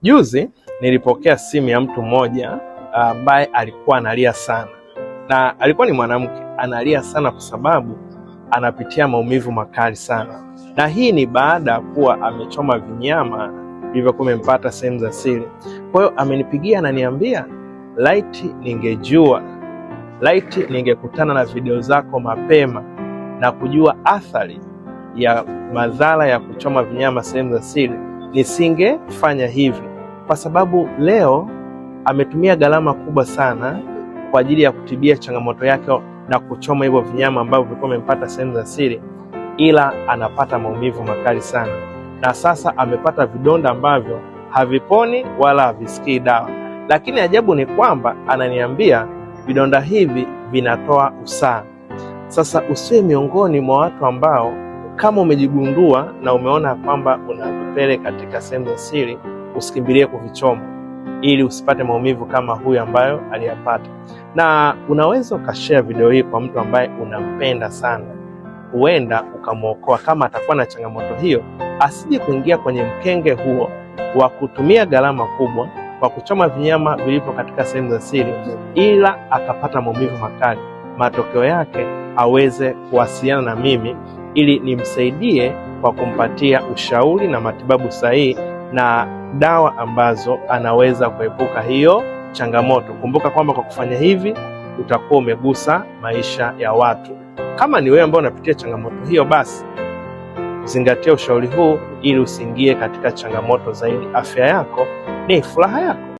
Juzi nilipokea simu ya mtu mmoja ambaye alikuwa analia sana, na alikuwa ni mwanamke analia sana kwa sababu anapitia maumivu makali sana, na hii ni baada ya kuwa amechoma vinyama vilivyokuwa vimempata sehemu za siri. Kwa hiyo amenipigia ananiambia, laiti ningejua, laiti ningekutana na video zako mapema na kujua athari ya madhara ya kuchoma vinyama sehemu za siri, nisingefanya hivi, kwa sababu leo ametumia gharama kubwa sana kwa ajili ya kutibia changamoto yake na kuchoma hivyo vinyama ambavyo vilikuwa vimempata sehemu za siri, ila anapata maumivu makali sana, na sasa amepata vidonda ambavyo haviponi wala havisikii dawa. Lakini ajabu ni kwamba ananiambia vidonda hivi vinatoa usaha. Sasa usiwe miongoni mwa watu ambao kama umejigundua na umeona kwamba una vipele katika sehemu za siri, usikimbilie kuvichoma ili usipate maumivu kama huyu ambayo aliyapata. Na unaweza ukashare video hii kwa mtu ambaye unampenda sana, huenda ukamwokoa kama atakuwa na changamoto hiyo, asije kuingia kwenye mkenge huo wa kutumia gharama kubwa kwa kuchoma vinyama vilivyo katika sehemu za siri, ila akapata maumivu makali. Matokeo yake aweze kuwasiliana na mimi ili nimsaidie kwa kumpatia ushauri na matibabu sahihi na dawa ambazo anaweza kuepuka hiyo changamoto. Kumbuka kwamba kwa kufanya hivi utakuwa umegusa maisha ya watu. Kama ni wewe ambao unapitia changamoto hiyo, basi zingatia ushauri huu ili usiingie katika changamoto zaidi. Afya yako ni furaha yako.